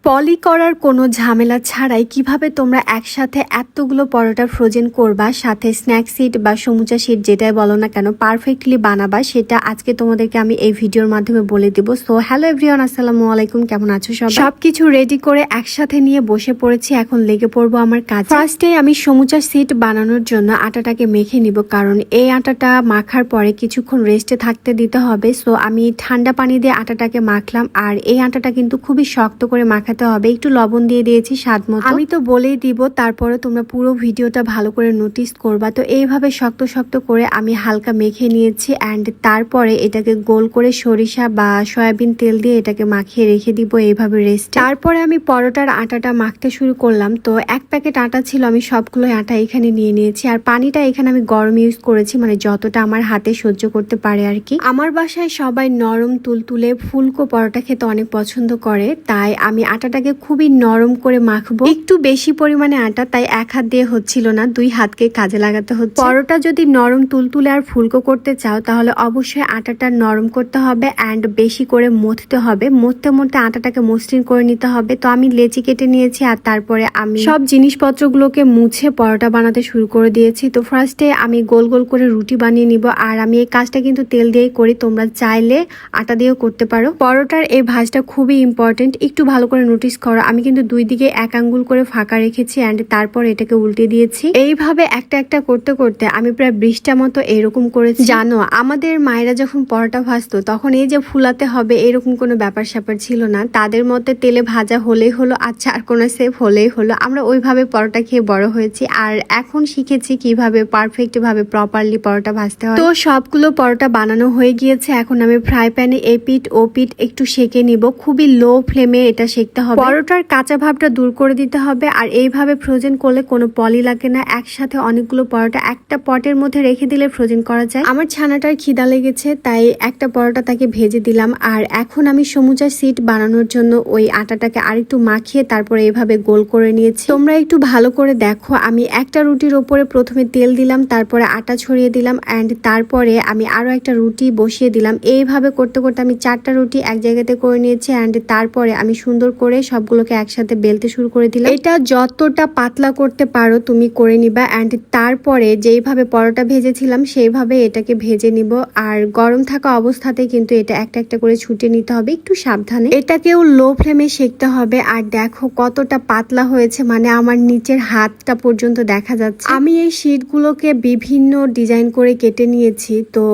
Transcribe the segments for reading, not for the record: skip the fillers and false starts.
পলি করার কোনো ঝামেলা ছাড়াই কিভাবে তোমরা একসাথে এতগুলো পরোটা ফ্রোজেন করবা, সাথে স্ন্যাক সিট বা সমুচা সিট যেটাই বলো না কেন পারফেক্টলি বানাবা, সেটা আজকে তোমাদেরকে আমি এই ভিডিওর মাধ্যমে বলে দিব। সো হ্যালো এভরিওয়ান, আসসালামু আলাইকুম, কেমন আছো সবাই? সবকিছু রেডি করে একসাথে নিয়ে বসে পড়েছি, এখন লেগে পড়বো আমার কাজ। ফার্স্টে আমি সমুচা সিট বানানোর জন্য আটাটাকে মেখে নিব, কারণ এই আটাটা মাখার পরে কিছুক্ষণ রেস্টে থাকতে দিতে হবে। সো আমি ঠান্ডা পানি দিয়ে আটাটাকে মাখলাম, আর এই আটাটা কিন্তু খুবই শক্ত করে মাখাতে হবে। একটু লবণ দিয়ে দিয়েছি স্বাদ মতো। আমি তো বলেই দিব, তারপরে তোমরা পুরো ভিডিওটা ভালো করে নোটিস করবা। তো এইভাবে শক্ত শক্ত করে আমি হালকা মেখে নিয়েছি, অ্যান্ড তারপরে এটাকে গোল করে সরিষা বা সয়াবিন তেল দিয়ে এটাকে মাখিয়ে রেখে দিব এইভাবে রেস্ট। তারপরে আমি পরোটার আটাটা মাখতে শুরু করলাম। তো এক প্যাকেট আটা ছিল, আমি সবগুলো আটা এখানে নিয়ে নিয়েছি, আর পানিটা এখানে আমি গরম ইউজ করেছি, মানে যতটা আমার হাতে সহ্য করতে পারে আর কি। আমার বাসায় সবাই নরম তুলতুলে ফুলকো পরোটা খেতে অনেক পছন্দ করে, তাই আমি আটাটাকে খুবই নরম করে মাখবো। একটু বেশি পরিমাণে আটা, তাই এক হাত দিয়ে হচ্ছিল না, দুই হাতকে কাজে লাগাতে হচ্ছে। পরোটা যদি নরম তুলতুলে আর ফুলকো করতে চাও, তাহলে অবশ্যই আটাটা নরম করতে হবে অ্যান্ড বেশি করে মথতে হবে। মথতে মথতে আটাটাকে মসৃণ করে নিতে হবে। তো আমি লেচি কেটে নিয়েছি, আর তারপরে আমি সব জিনিসপত্রগুলোকে মুছে পরোটা বানাতে শুরু করে দিয়েছি। তো ফার্স্টে আমি গোল গোল করে রুটি বানিয়ে নিব, আর আমি এই কাজটা কিন্তু তেল দিয়েই করি, তোমরা চাইলে আটা দিয়েও করতে পারো। পরোটার এই ভাজটা খুবই ইম্পর্টেন্ট, একটু ভালো করে নোটিস করো। আমি কিন্তু দুই দিকে এক আঙ্গুল করে ফাঁকা রেখেছি, অ্যান্ড তারপর এটাকে উল্টে দিয়েছি। এইভাবে একটা একটা করতে করতে আমি প্রায় 20টা মতো এরকম করেছি। জানো, আমাদের মায়েরা যখন পরোটা ভাজতো তখন এই যে ফুলাতে হবে এরকম কোনো ব্যাপার স্যাপার ছিল না। তাদের মধ্যে তেলে ভাজা হলেই হলো, আচ্ছা আর কোনো সেফ হলেই হলো। আমরা ওইভাবে পরোটা খেয়ে বড় হয়েছি, আর এখন শিখেছি কিভাবে পারফেক্ট ভাবে প্রপারলি পরোটা ভাজতে হয়। তো সবগুলো পরোটা বানানো হয়ে গিয়েছে। এখন আমি ফ্রাই প্যানে এই পিঠ ও পিঠ একটু সেঁকে নিব, খুবই লো ফ্লেমে এটা সেঁকতে হবে। পরোটার কাঁচা ভাবটা দূর করে দিতে হবে, আর এইভাবে ফ্রোজেন করলে কোনো পলি লাগে না। একসাথে অনেকগুলো পরোটা একটা পটের মধ্যে রেখে দিলে ফ্রোজেন করা যায়। আমার ছানাটার খিদা লেগেছে, তাই একটা পরোটা তাকে ভেজে দিলাম। আর এখন আমি সমুচা সিট বানানোর জন্য ওই আটাটাকে আরেকটু মাখিয়ে তারপরে এইভাবে গোল করে নিয়েছি। তোমরা একটু ভালো করে দেখো, আমি একটা রুটির ওপরে প্রথমে তেল দিলাম, তারপরে আটা ছড়িয়ে দিলাম, অ্যান্ড তারপরে আমি আরো একটা রুটি বসিয়ে দিলাম। এইভাবে করতে করতে আমি 4টা রুটি এক জায়গাতে করে নিয়েছি, অ্যান্ড তারপরে আমি সুন্দর করে সবগুলোকে একসাথে বেলতে শুরু করে দিলাম। এটা যতটা পাতলা করতে পারো তুমি করে নিবা, অ্যান্ড তারপরে যেইভাবে পরোটা ভেজেছিলাম সেইভাবে এটাকে ভেজে নিব। আর গরম থাকা অবস্থাতে কিন্তু এটা একটা একটা করে ছুটে নিতে হবে, একটু সাবধানে। এটাকেও লো ফ্লেমে সেঁকতে হবে। আর দেখো কতটা পাতলা হয়েছে, মানে আমার নিচের হাতটা পর্যন্ত দেখা যাচ্ছে। আমি এই শীটগুলোকে বিভিন্ন ডিজাইন করে কেটে নিয়েছি, তো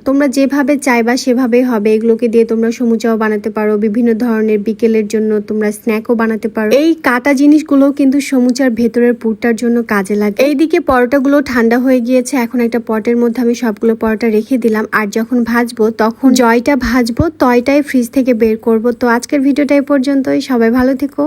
তোমরা যেভাবে চাইবা সেভাবেই হবে। এগুলোকে দিয়ে তোমরা সমুচাও বানাতে পারো, বিভিন্ন ধরনের বিকেলের জন্য তোমরা স্ন্যাকও বানাতে পারো। এই কাটা জিনিসগুলো কিন্তু সমুচার ভেতরের পুরটার জন্য কাজে লাগে। এইদিকে পরোটাগুলো ঠান্ডা হয়ে গিয়েছে, এখন একটা পটের মধ্যে আমি সবগুলো পরোটা রেখে দিলাম। আর যখন ভাজবো তখন জয়টা ভাজবো, তয়টাই ফ্রিজ থেকে বের করব। তো আজকের ভিডিওটা এই পর্যন্তই, সবাই ভালো থেকো।